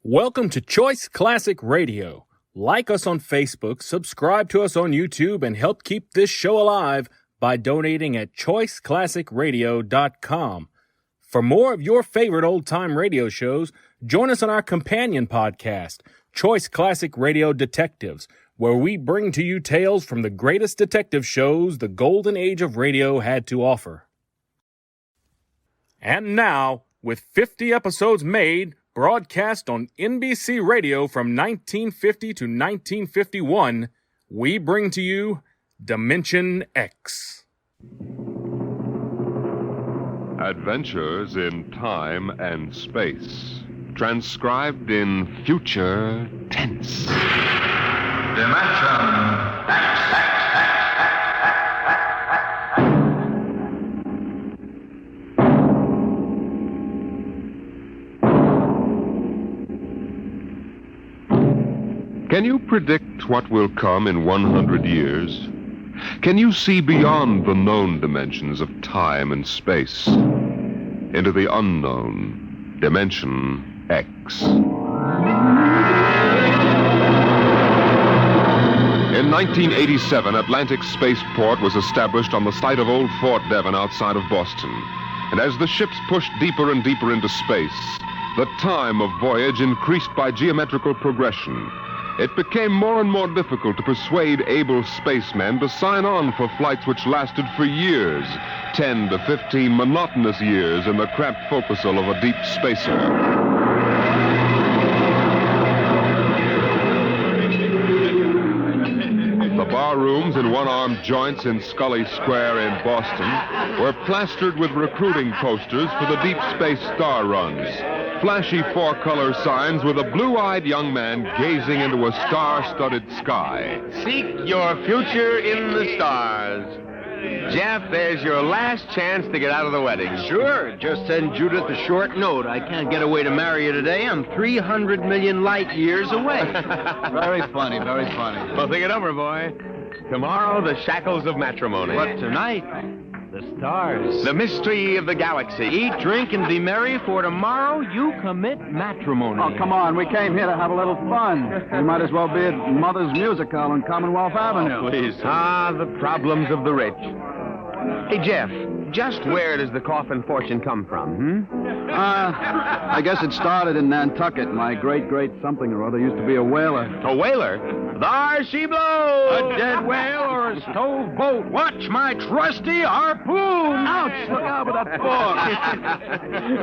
Welcome to Choice Classic Radio. Like us on Facebook, subscribe to us on YouTube, and help keep this show alive by donating at choiceclassicradio.com. For more of your favorite old-time radio shows, join us on our companion podcast, Choice Classic Radio Detectives, where we bring to you tales from the greatest detective shows the golden age of radio had to offer. And now, with 50 episodes made, broadcast on NBC Radio from 1950 to 1951, we bring to you Dimension X. Adventures in time and space, transcribed in future tense. Dimension X. Can you predict what will come in 100 years? Can you see beyond the known dimensions of time and space into the unknown Dimension X? In 1987, Atlantic Spaceport was established on the site of old Fort Devon outside of Boston. And as the ships pushed deeper and deeper into space, the time of voyage increased by geometrical progression. It became more and more difficult to persuade able spacemen to sign on for flights which lasted for years, 10 to 15 monotonous years in the cramped forecastle of a deep spacer. The bar rooms and one-armed joints in Scully Square in Boston were plastered with recruiting posters for the deep space star runs. Flashy four-color signs with a blue-eyed young man gazing into a star-studded sky. Seek your future in the stars. Jeff, there's your last chance to get out of the wedding. Sure. Just send Judith a short note. I can't get away to marry you today. I'm 300 million light years away. Very funny, very funny. Well, think it over, boy. Tomorrow, the shackles of matrimony. But tonight, the stars. The mystery of the galaxy. Eat, drink, and be merry, for tomorrow you commit matrimony. Oh, come on. We came here to have a little fun. We might as well be at Mother's Music Hall on Commonwealth Avenue. Please. Ah, the problems of the rich. Hey, Jeff, just where does the coffin fortune come from, I guess it started in Nantucket. My great something or other used to be a whaler. A whaler? There she blows! A dead whale or a stove boat? Watch my trusty harpoon! Ouch! Look out with that fork.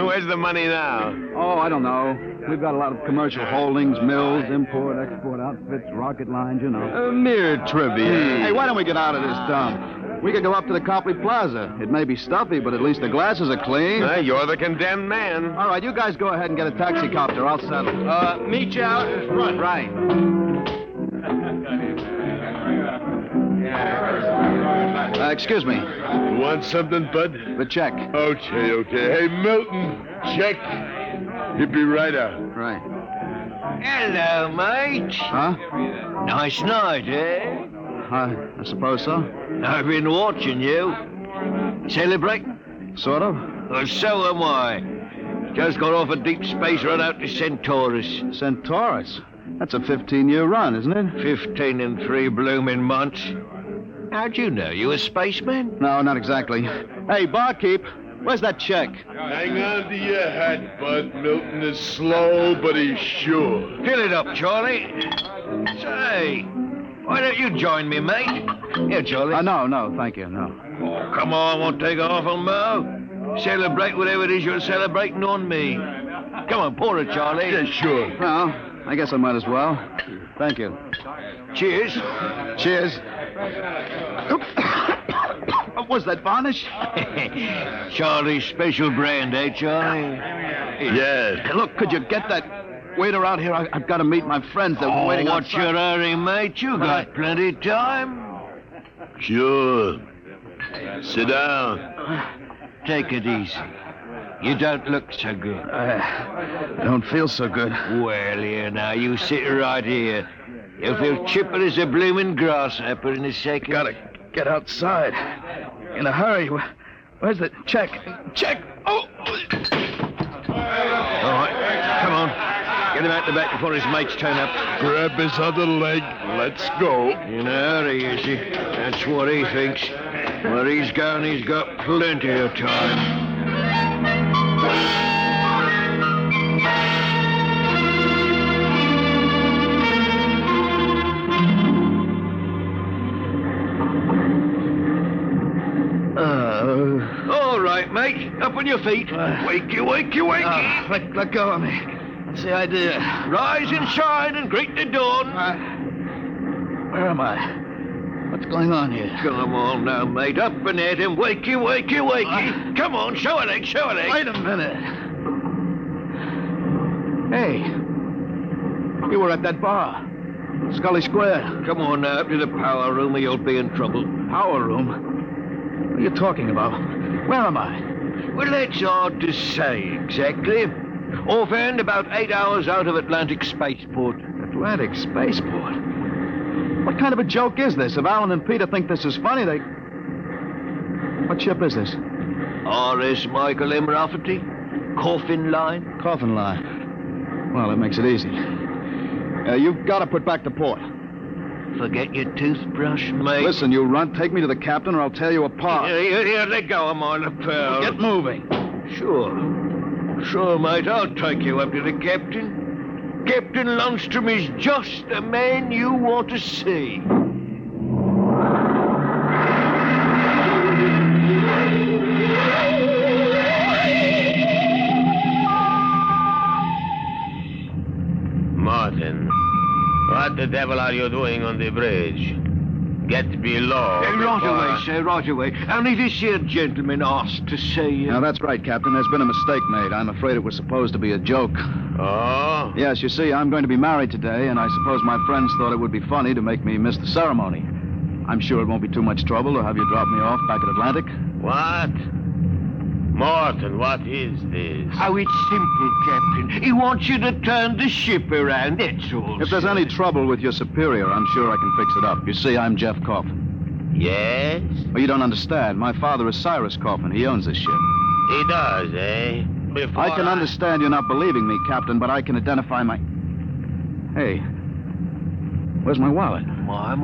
Where's the money now? Oh, I don't know. We've got a lot of commercial holdings, mills, import, export outfits, rocket lines, you know. Mere trivia. Hey, why don't we get out of this dump? We could go up to the Copley Plaza. It may be stuffy, but at least the glasses are clean. You're the condemned man. All right, you guys go ahead and get a taxi copter. I'll settle. Meet you out in front. Right. Excuse me. Want something, bud? The check. Okay. Hey, Milton, check. He'll be right out. Right. Hello, mate. Huh? Nice night, eh? I suppose so. I've been watching you. Celebrate? Sort of. Well, so am I. Just got off a deep space run out to Centaurus. Centaurus? That's a 15-year run, isn't it? 15 and 3 blooming months. How'd you know? You a spaceman? No, not exactly. Hey, barkeep, where's that check? Hang on to your hat, bud. Milton is slow, but he's sure. Fill it up, Charlie. Say, why don't you join me, mate? Here, Charlie. No, thank you, no. Oh, come on, won't take off on Mo. Celebrate whatever it is you're celebrating on me. Come on, pour it, Charlie. Yeah, sure. Well, I guess I might as well. Thank you. Cheers. Cheers. Was that varnish? Charlie's special brand, eh, Charlie? Yes. Hey, look, could you get that waiter out here? I've got to meet my friends. They're waiting What's outside. your hurry, mate? You got plenty of time. Sure. Sit down. Take it easy. You don't look so good. I don't feel so good. Well, here now, you sit right here. You'll feel chipper as a blooming grasshopper in a second. Gotta get outside. In a hurry. Where's the check? Check! Oh! All right, come on. Get him out the back before his mates turn up. Grab his other leg. Let's go. In a hurry, is he? That's what he thinks. Where he's going, he's got plenty of time. All right, mate. Up on your feet. Wakey, wakey, wakey. Let go of me. What's the idea? Rise and shine and greet the dawn. Where am I? What's going on here? Come on now, mate. Up and at him. Wakey, wakey, wakey. Come on, show a leg, show a leg. Wait a minute. Hey, you were at that bar. Scully Square. Come on now, up to the power room or you'll be in trouble. Power room? What are you talking about? Where am I? Well, that's hard to say exactly. Offhand, about 8 hours out of Atlantic Spaceport. Atlantic Spaceport? What kind of a joke is this? If Alan and Peter think this is funny, they... What ship is this? R.S. Michael M. Rafferty. Coffin line. Coffin line. Well, that makes it easy. You've got to put back to port. Forget your toothbrush, mate. Listen, you runt, take me to the captain or I'll tear you apart. Here, let go of my lapel. Get moving. Sure, mate, I'll take you up to the captain. Captain Lundstrom is just the man you want to see. Martin, what the devil are you doing on the bridge? Get below. Right away, sir, right away. Only this here gentleman asked to see you. Now, that's right, Captain. There's been a mistake made. I'm afraid it was supposed to be a joke. Oh? Yes, you see, I'm going to be married today, and I suppose my friends thought it would be funny to make me miss the ceremony. I'm sure it won't be too much trouble to have you drop me off back at Atlantic. What? Martin, what is this? Oh, it's simple, Captain. He wants you to turn the ship around, that's all. If there's any trouble with your superior, I'm sure I can fix it up. You see, I'm Jeff Coffin. Yes? Well, you don't understand. My father is Cyrus Coffin. He owns this ship. He does, eh? Before I can understand you're not believing me, Captain, but I can identify my... Hey, where's my wallet? My.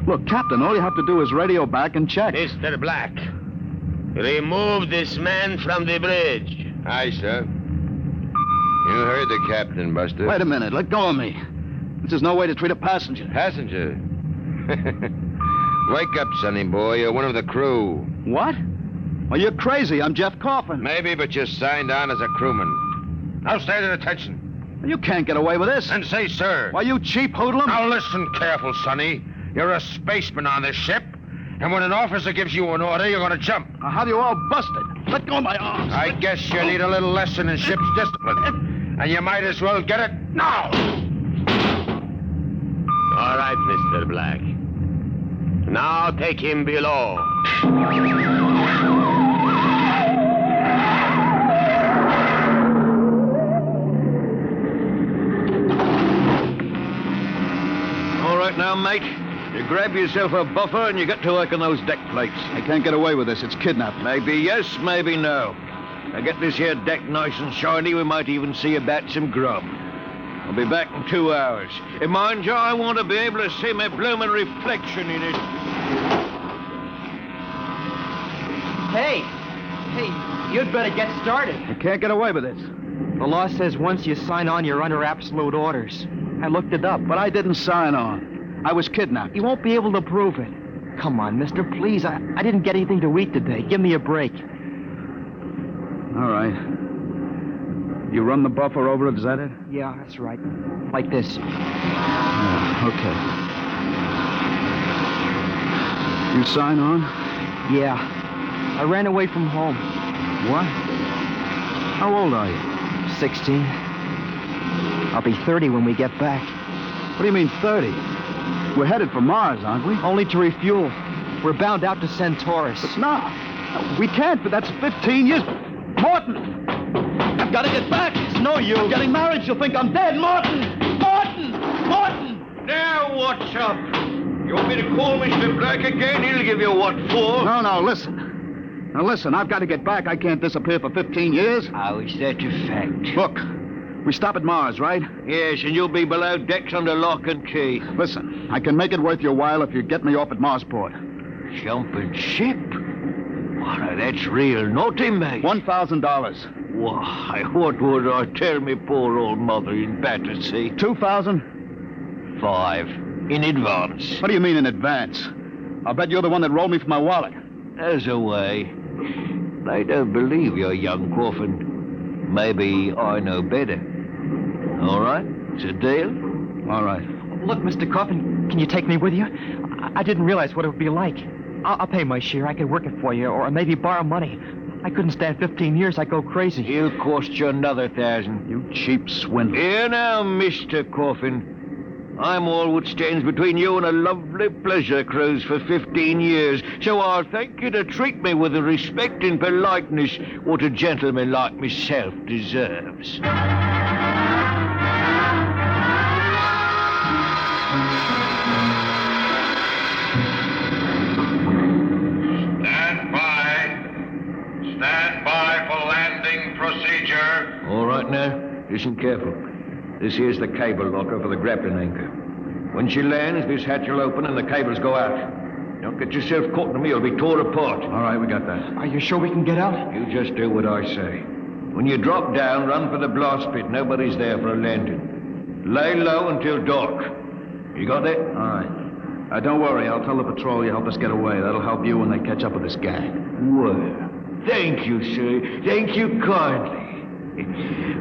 Look, Captain, all you have to do is radio back and check. Mr. Black, remove this man from the bridge. Aye, sir. You heard the captain, Buster. Wait a minute. Let go of me. This is no way to treat a passenger. Passenger? Wake up, sonny boy. You're one of the crew. What? Well, you're crazy. I'm Jeff Coffin. Maybe, but you're signed on as a crewman. Now stand at attention. You can't get away with this. And say, sir. Why, you cheap hoodlum. Now listen careful, sonny. You're a spaceman on this ship. And when an officer gives you an order, you're going to jump. Now, how do you all busted? Let go of my arms. I guess you need a little lesson in ship's discipline. And you might as well get it now. All right, Mr. Black. Now take him below. All right now, mate. You grab yourself a buffer and you get to work on those deck plates. I can't get away with this. It's kidnapping. Maybe yes, maybe no. Now get this here deck nice and shiny. We might even see about some grub. I'll be back in 2 hours. And mind you, I want to be able to see my bloomin' reflection in it. Hey, you'd better get started. I can't get away with this. The law says once you sign on, you're under absolute orders. I looked it up. But I didn't sign on. I was kidnapped. You won't be able to prove it. Come on, mister, please. I didn't get anything to eat today. Give me a break. All right. You run the buffer over it, is that it? Yeah, that's right. Like this. Yeah, okay. You sign on? Yeah. I ran away from home. What? How old are you? 16. I'll be 30 when we get back. What do you mean 30? We're headed for Mars, aren't we? Only to refuel. We're bound out to Centaurus. But no, we can't, but that's 15 years. Morton! I've got to get back. It's no use. I'm getting married. She'll think I'm dead. Morton! Now what's up? You want me to call Mr. Black again? He'll give you what for. No, listen. Now, listen, I've got to get back. I can't disappear for 15 years. How is that a fact? Look, We stop at Mars, right? Yes, and you'll be below decks under lock and key. Listen, I can make it worth your while if you get me off at Marsport. Jumping ship? Why, that's real naughty, mate. $1,000. Why, what would I tell me poor old mother in Battersea? $2,000? 5. In advance. What do you mean in advance? I'll bet you're the one that rolled me for my wallet. As a way. They don't believe you, young Coffin. Maybe I know better. All right? It's a deal? All right. Look, Mr. Coffin, can you take me with you? I didn't realize what it would be like. I'll pay my share. I could work it for you, or maybe borrow money. I couldn't stand 15 years. I'd go crazy. He'll cost you another 1,000. You cheap swindler. Here now, Mr. Coffin. I'm all what stands between you and a lovely pleasure cruise for 15 years, so I'll thank you to treat me with the respect and politeness what a gentleman like myself deserves. Stand by for landing procedure. All right now, listen careful. This here's the cable locker for the grappling anchor. When she lands, this hatch will open and the cables go out. Don't get yourself caught in me, you'll be torn apart. All right, we got that. Are you sure we can get out? You just do what I say. When you drop down, run for the blast pit. Nobody's there for a landing. Lay low until dark. You got that? All right. Don't worry, I'll tell the patrol you helped us get away. That'll help you when they catch up with this gang. Well, thank you, sir. Thank you kindly.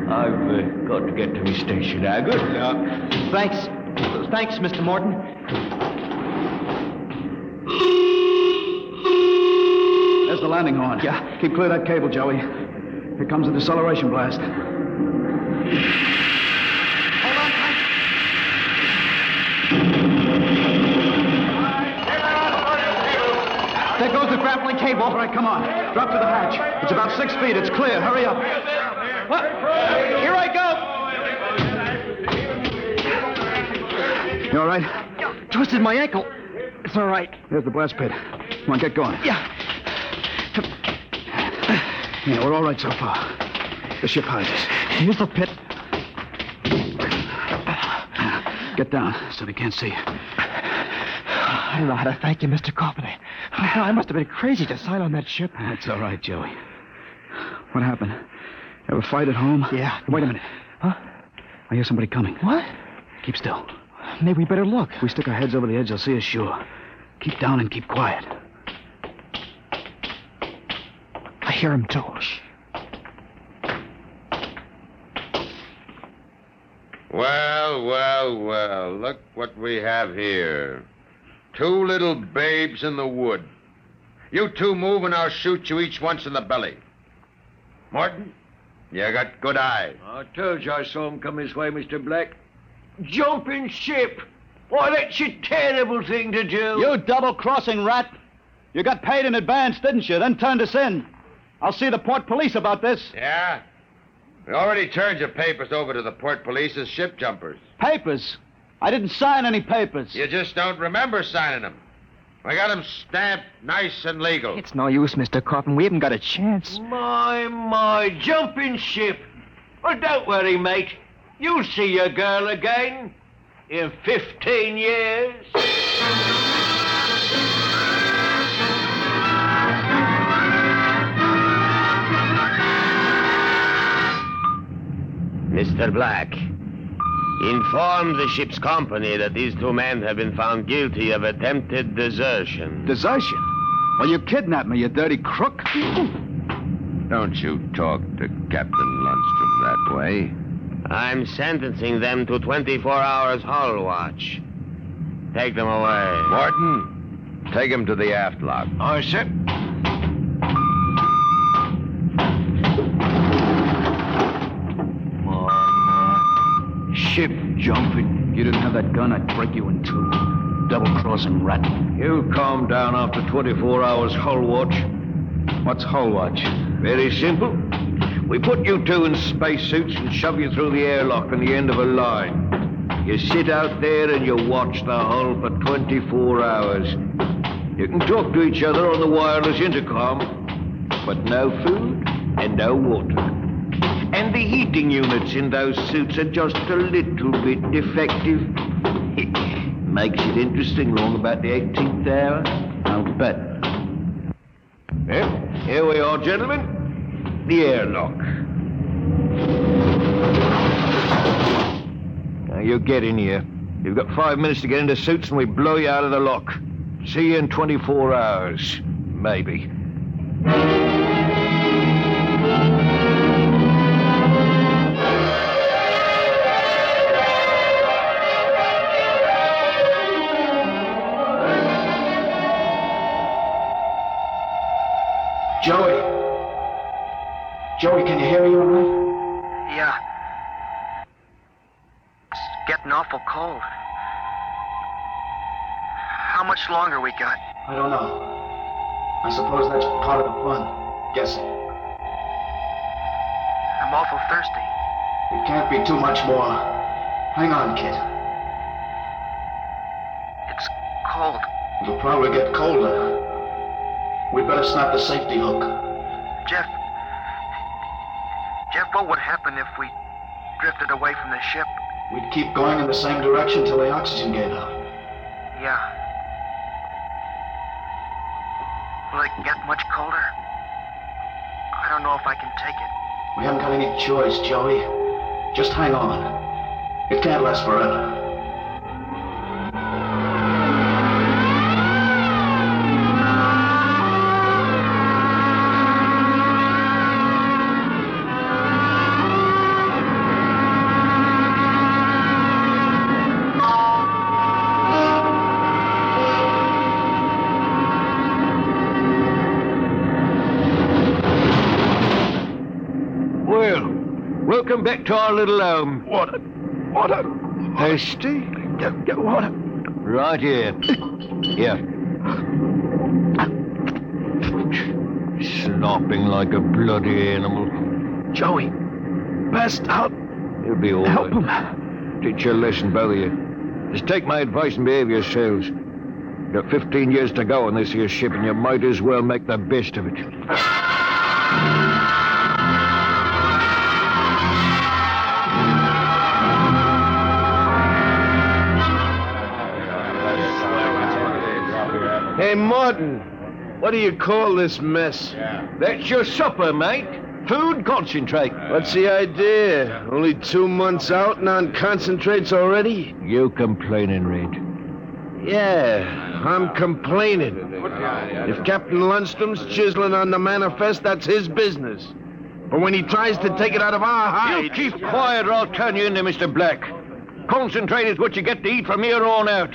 I've got to get to my station now. Good luck. Thanks. Thanks, Mr. Morton. There's the landing horn. Yeah. Keep clear of that cable, Joey. Here comes the deceleration blast. Hold on tight. There goes the grappling cable. All right, come on. Drop to the hatch. It's about 6 feet. It's clear. Hurry up. What? Here I go. You all right? Twisted my ankle. It's all right. There's the blast pit. Come on, get going. Yeah. Yeah, we're all right so far. The ship hides us. Here's the pit. Get down so they can't see you. I don't know how to thank you, Mr. Coffin. I must have been crazy to sign on that ship. That's all right, Joey. What happened? Ever fight at home? Yeah. Wait a minute. Huh? I hear somebody coming. What? Keep still. Maybe we better look. If we stick our heads over the edge, they'll see us sure. Keep down and keep quiet. I hear him, too. Shh. Well, look what we have here. 2 little babes in the wood. You two move and I'll shoot you each once in the belly. Morton, you got good eyes. I told you I saw him come this way, Mr. Black. Jumping ship. Why, that's a terrible thing to do. You double-crossing rat. You got paid in advance, didn't you? Then turned us in. I'll see the port police about this. Yeah? We already turned your papers over to the port police as ship jumpers. Papers? I didn't sign any papers. You just don't remember signing them. We got them stamped nice and legal. It's no use, Mr. Coffin. We haven't got a chance. My, jumping ship. Well, don't worry, mate. You'll see your girl again in 15 years. Mr. Black, inform the ship's company that these 2 men have been found guilty of attempted desertion. Desertion? Well, you kidnapped me, you dirty crook. Don't you talk to Captain Lundstrom that way. I'm sentencing them to 24 hours hull watch. Take them away. Morton, take him to the aft lock. Aye, sir. My. Ship jumping. If you didn't have that gun, I'd break you in 2. Double-crossing rat. You calm down after 24 hours hull watch. What's hull watch? Very simple. We put you 2 in spacesuits and shove you through the airlock on the end of a line. You sit out there and you watch the hull for 24 hours. You can talk to each other on the wireless intercom, but no food and no water. And And the heating units in those suits are just a little bit defective. Makes it interesting long about the 18th hour. I'll bet. Well, here we are, gentlemen. The airlock. Now, you get in here. You've got 5 minutes to get into suits and we blow you out of the lock. See you in 24 hours. Maybe. Joey! Joey, can you hear me all right? Yeah. It's getting awful cold. How much longer we got? I don't know. I suppose that's part of the fun. Guessing. I'm awful thirsty. It can't be too much more. Hang on, kid. It's cold. It'll probably get colder. We'd better snap the safety hook. Jeff, what would happen if we drifted away from the ship? We'd keep going in the same direction till the oxygen gave out. Yeah. Will it get much colder? I don't know if I can take it. We haven't got any choice, Joey. Just hang on. It can't last forever. Welcome back to our little home. Water. Thirsty? Get water. Right here. Here. Slopping like a bloody animal. Joey, passed out. You'll be all Help right. him. Teach you a lesson, both of you. Just take my advice and behave yourselves. You've got 15 years to go on this here ship, and you might as well make the best of it. Hey, Martin, what do you call this mess? That's your supper, mate. Food concentrate. What's the idea? Only 2 months out and on concentrates already? You complaining, Red? Yeah, I'm complaining. If Captain Lundstrom's chiseling on the manifest, that's his business. But when he tries to take it out of our hide... You keep quiet or I'll turn you into Mr. Black. Concentrate is what you get to eat from here on out.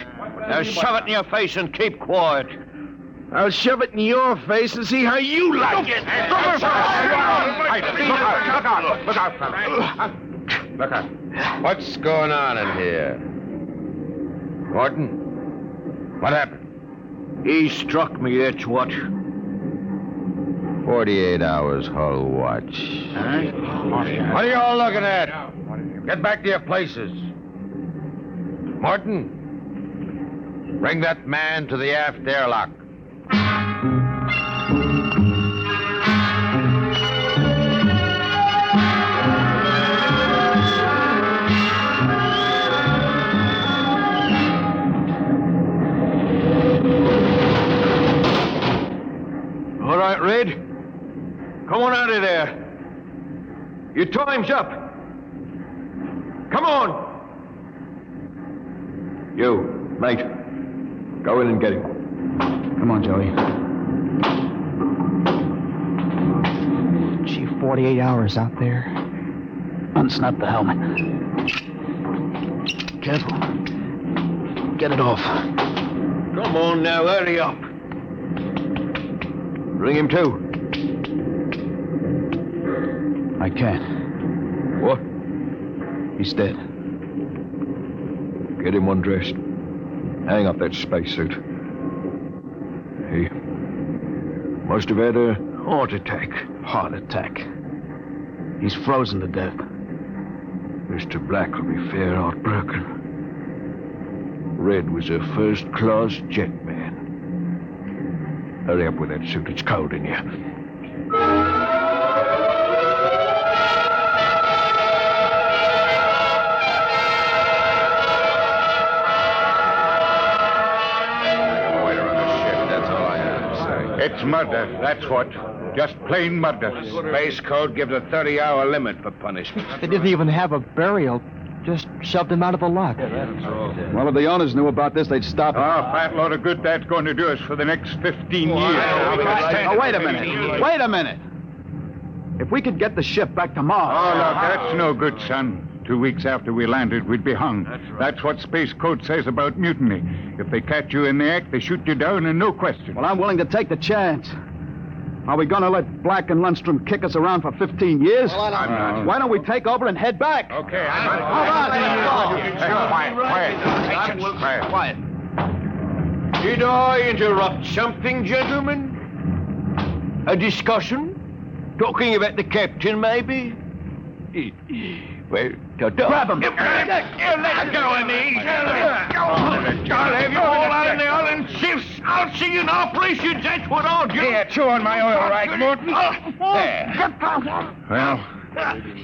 Now shove it in your face and keep quiet. I'll shove it in your face and see how you like it. Look out. What's going on in here? Morton? What happened? He struck me, that's what. 48 hours hull watch. Huh? What are you all looking at? Get back to your places. Morton, bring that man to the aft airlock. All right, Red. Come on out of there. Your time's up. Come on. You, mate. Go in and get him. Come on, Joey. Gee, 48 hours out there. Unsnap the helmet. Careful. Get it off. Come on now, hurry up. Bring him to. I can't. What? He's dead. Get him undressed. Hang up that spacesuit. He must have had a heart attack. Heart attack. He's frozen to death. Mr. Black will be fair heartbroken. Red was a first-class jet man. Hurry up with that suit. It's cold in here. It's murder, that's what. Just plain murder. Space Code gives a 30-hour limit for punishment. They didn't even have a burial. Just shoved him out of the lock. Well, if the owners knew about this, they'd stop it. Oh, fat load of good that's going to do us for the next 15 years. Oh, wait a minute. Wait a minute. If we could get the ship back to Mars... Oh, look, that's no good, son. 2 weeks after we landed, we'd be hung. That's what Space Code says about mutiny. If they catch you in the act, they shoot you down and no question. Well, I'm willing to take the chance. Are we going to let Black and Lundstrom kick us around for 15 years? I'm not. Why don't we take over and head back? Okay, Quiet. Did I interrupt something, gentlemen? A discussion? Talking about the captain, maybe? Well, grab him. Let go of me. I'll have you all out in the island shifts. I'll see you in operations. That's what I'll do. Here, chew on my oil rag, Morton. There. Well,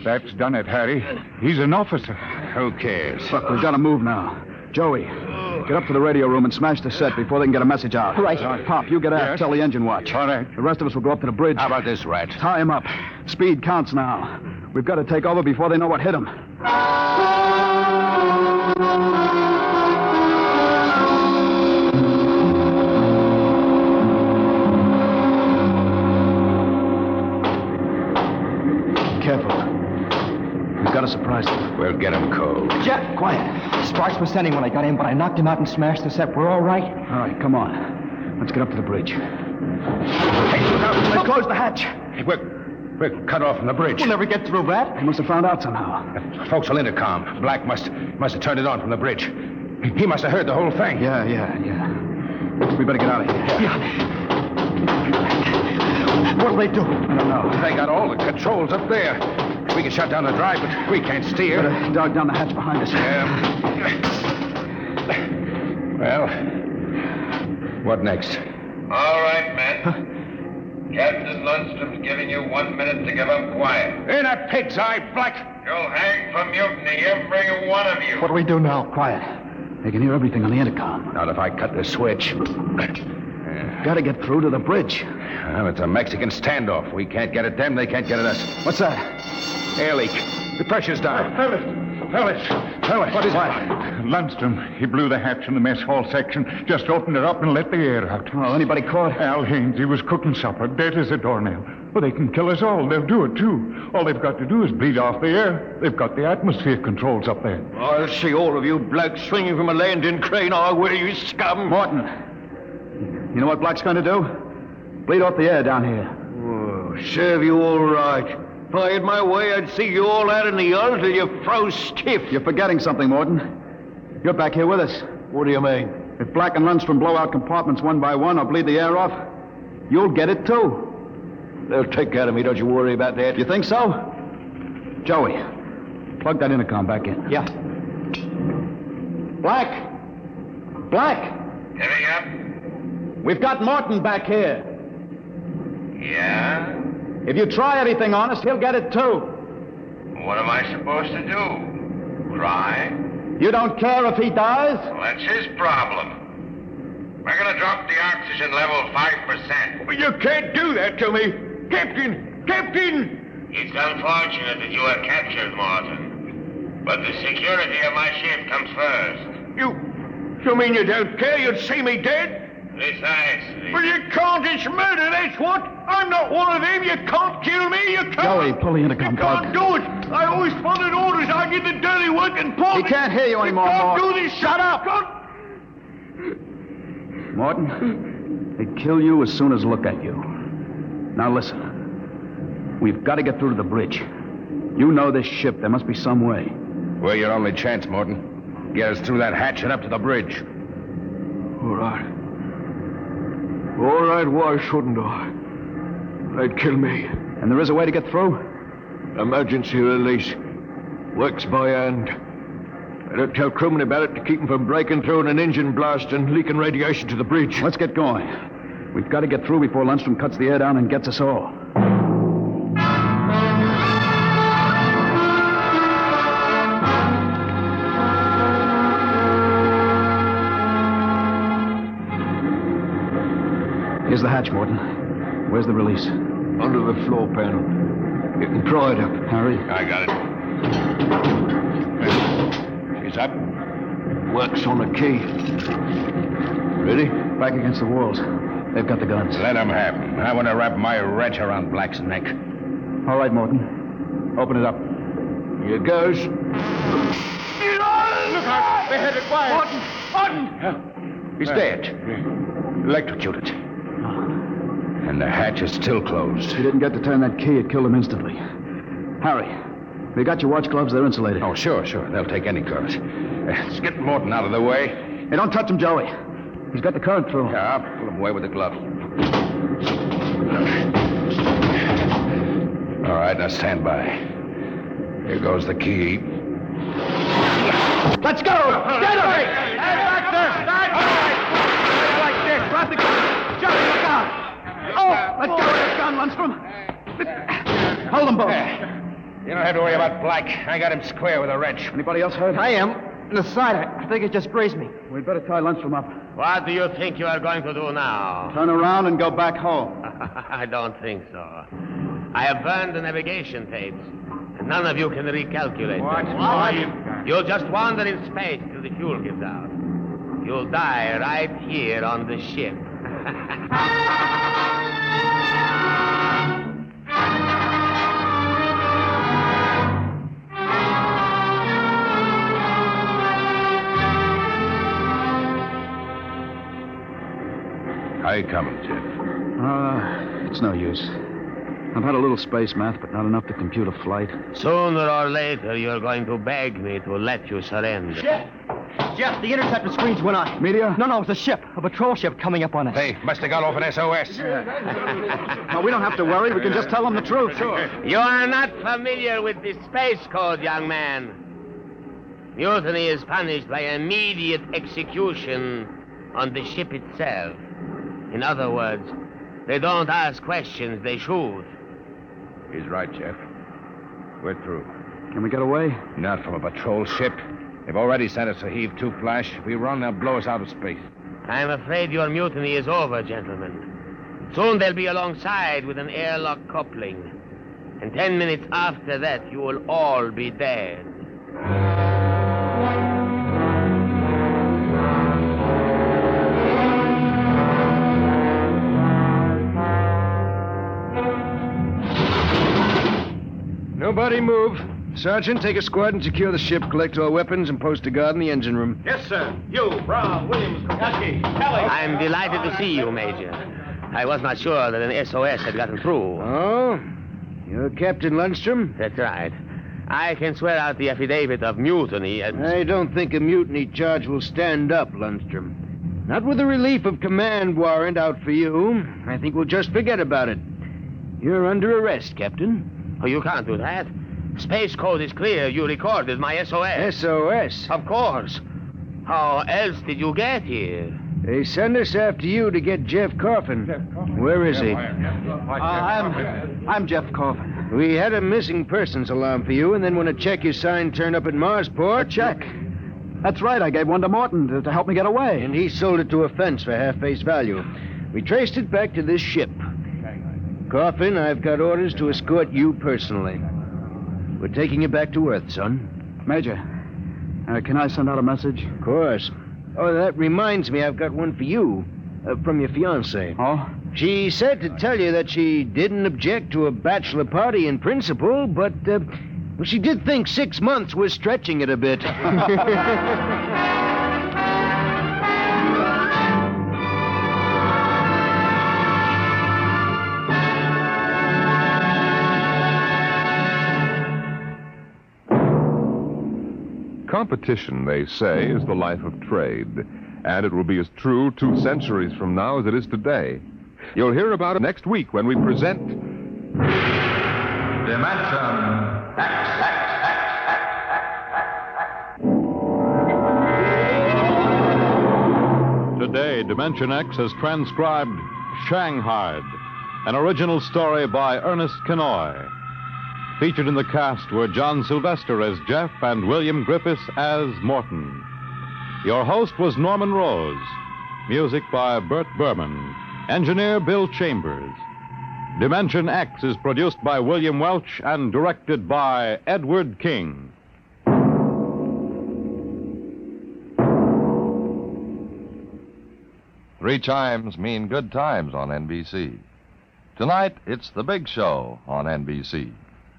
that's done it, Harry. He's an officer. Who cares? Look, we've got to move now. Joey, get up to the radio room and smash the set before they can get a message out. Right. Pop, you get out. Yes. Tell the engine watch. All right. The rest of us will go up to the bridge. How about this, Rat? Tie him up. Speed counts now. We've got to take over before they know what hit him. Careful. We've got to surprise them. We'll get him cold. Jeff, quiet. Sparks was sending when I got in, but I knocked him out and smashed the set. We're all right. All right, come on. Let's get up to the bridge. Hey, look out. Let's close the hatch. Hey, we're cut off from the bridge. We'll never get through, Rat. They must have found out somehow. Forecastle intercom. Black must have turned it on from the bridge. He must have heard the whole thing. Yeah. We better get out of here. Yeah. What'll they do? I don't know. They got all the controls up there. We can shut down the drive, but we can't steer. Better dog down the hatch behind us. Well, what next? All right, men. Captain Lundstrom's giving you 1 minute to give up quiet. In a pig's eye, Black. You'll hang for mutiny, every one of you. What do we do now? Quiet. They can hear everything on the intercom. Not if I cut the switch. Got to get through to the bridge. Well, it's a Mexican standoff. We can't get at them, they can't get at us. What's that? Air leak. The pressure's down. Fellas. What is it? Lundstrom, he blew the hatch in the mess hall section, just opened it up and let the air out. Oh, anybody caught? Al Haynes, he was cooking supper, dead as a doornail. Well, they can kill us all. They'll do it, too. All they've got to do is bleed off the air. They've got the atmosphere controls up there. I'll see all of you blokes swinging from a landing crane our way, you scum. Morton, you know what Black's going to do? Bleed off the air down here. Oh, serve you all right. If I had my way, I'd see you all out in the yard till you froze stiff. You're forgetting something, Morton. You're back here with us. What do you mean? If Black and Lundstrom blow out compartments one by one or bleed the air off, you'll get it, too. They'll take care of me, don't you worry about that. You think so? Joey, plug that intercom back in. Yeah. Black! Heavy up? We've got Morton back here. Yeah? If you try anything on us, he'll get it, too. What am I supposed to do? Try? You don't care if he dies? Well, that's his problem. We're gonna drop the oxygen level 5%. But you can't do that to me. Captain! It's unfortunate that you were captured, Morton. But the security of my ship comes first. You mean you don't care? You'd see me dead? Precisely. Well, you can't. It's murder, that's what. I'm not one of them. You can't kill me. You can't. Joey, pull the intercom plug. You can't do it. I always followed orders. I did the dirty work and pulled He can't hear you anymore, You can't Morton. do this. Shut up. Morton, they'd kill you as soon as look at you. Now listen. We've got to get through to the bridge. You know this ship. There must be some way. We're your only chance, Morton. Get us through that hatch and up to the bridge. All right. All right, why shouldn't I? They'd kill me. And there is a way to get through? Emergency release. Works by hand. I don't tell crewmen about it to keep them from breaking through in an engine blast and leaking radiation to the bridge. Let's get going. We've got to get through before Lundstrom cuts the air down and gets us all. Here's the hatch, Morton. Where's the release? Under the floor panel. You can pry it up. Harry? I got it. She's up. Works on a key. Ready? Back against the walls. They've got the guns. Let them have them. I want to wrap my wretch around Black's neck. All right, Morton. Open it up. Here goes. Look out! They're headed wide. Morton! He's dead. Electrocuted. And the hatch is still closed. If he didn't get to turn that key, it killed him instantly. Harry, we got your watch gloves. They're insulated. Oh, sure. They'll take any gloves. Let's get Morton out of the way. Hey, don't touch him, Joey. He's got the current through. Yeah, I'll pull him away with the glove. All right, now stand by. Here goes the key. Let's go! Get him! Hey, back there! Stand by! Like this. Drop the gun. Joey, look out! Oh, let go of that gun, Lundstrom. Hold them both. You don't have to worry about Black. I got him square with a wrench. Anybody else hurt? I am. In the side. I think it just grazed me. We'd better tie Lundstrom up. What do you think you are going to do now? Turn around and go back home. I don't think so. I have burned the navigation tapes, and none of you can recalculate them. You'll just wander in space till the fuel gives out. You'll die right here on the ship. How you coming, Jeff? It's no use. I've had a little space math, but not enough to compute a flight. Sooner or later, you're going to beg me to let you surrender. Jeff, the interceptor screens went on. Meteor? No, it's a ship. A patrol ship coming up on us. They must have got off an SOS. No, we don't have to worry. We can just tell them the truth. Sure. You are not familiar with the space code, young man. Mutiny is punished by immediate execution on the ship itself. In other words, they don't ask questions, they shoot. He's right, Jeff. We're through. Can we get away? Not from a patrol ship. They've already sent us a heave-to flash. If we run, they'll blow us out of space. I'm afraid your mutiny is over, gentlemen. Soon they'll be alongside with an airlock coupling. And 10 minutes after that, you will all be dead. Nobody move. Sergeant, take a squad and secure the ship, collect all weapons, and post a guard in the engine room. Yes, sir. You, Brown, Williams, Kokoski, Kelly. I'm delighted to see you, Major. I was not sure that an SOS had gotten through. Oh? You're Captain Lundstrom? That's right. I can swear out the affidavit of mutiny and... I don't think a mutiny charge will stand up, Lundstrom. Not with a relief of command warrant out for you. I think we'll just forget about it. You're under arrest, Captain. Oh, you can't do that. Space code is clear. You recorded my SOS. SOS? Of course. How else did you get here? They sent us after you to get Jeff Coffin. Where is he? I'm Jeff Coffin. We had a missing persons alarm for you, and then when a check you signed turned up at Marsport... A check? That's right. I gave one to Morton to help me get away. And he sold it to a fence for half face value. We traced it back to this ship. Coffin, I've got orders to escort you personally. We're taking you back to Earth, son. Major, can I send out a message? Of course. Oh, that reminds me, I've got one for you. From your fiancée. Oh? She said to tell you that she didn't object to a bachelor party in principle, but, well, she did think 6 months was stretching it a bit. Competition, they say, is the life of trade, and it will be as true 2 centuries from now as it is today. You'll hear about it next week when we present... Dimension X. Today, Dimension X has transcribed Shanghaied, an original story by Ernest Kenoy. Featured in the cast were John Sylvester as Jeff and William Griffiths as Morton. Your host was Norman Rose. Music by Bert Berman. Engineer Bill Chambers. Dimension X is produced by William Welch and directed by Edward King. Three chimes mean good times on NBC. Tonight, it's The Big Show on NBC.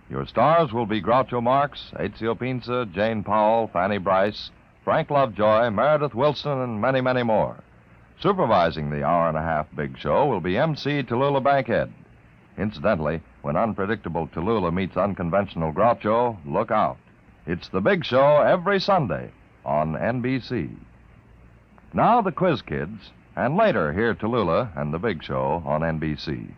Your stars will be Groucho Marx, Ezio Pinza, Jane Powell, Fanny Bryce, Frank Lovejoy, Meredith Wilson, and many, many more. Supervising the hour-and-a-half Big Show will be MC Tallulah Bankhead. Incidentally, when unpredictable Tallulah meets unconventional Groucho, look out. It's The Big Show every Sunday on NBC. Now the Quiz Kids, and later hear Tallulah and The Big Show on NBC.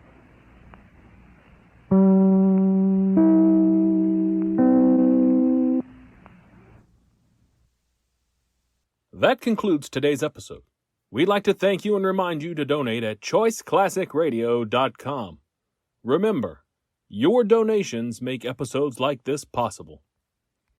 That concludes today's episode. We'd like to thank you and remind you to donate at choiceclassicradio.com. Remember, your donations make episodes like this possible.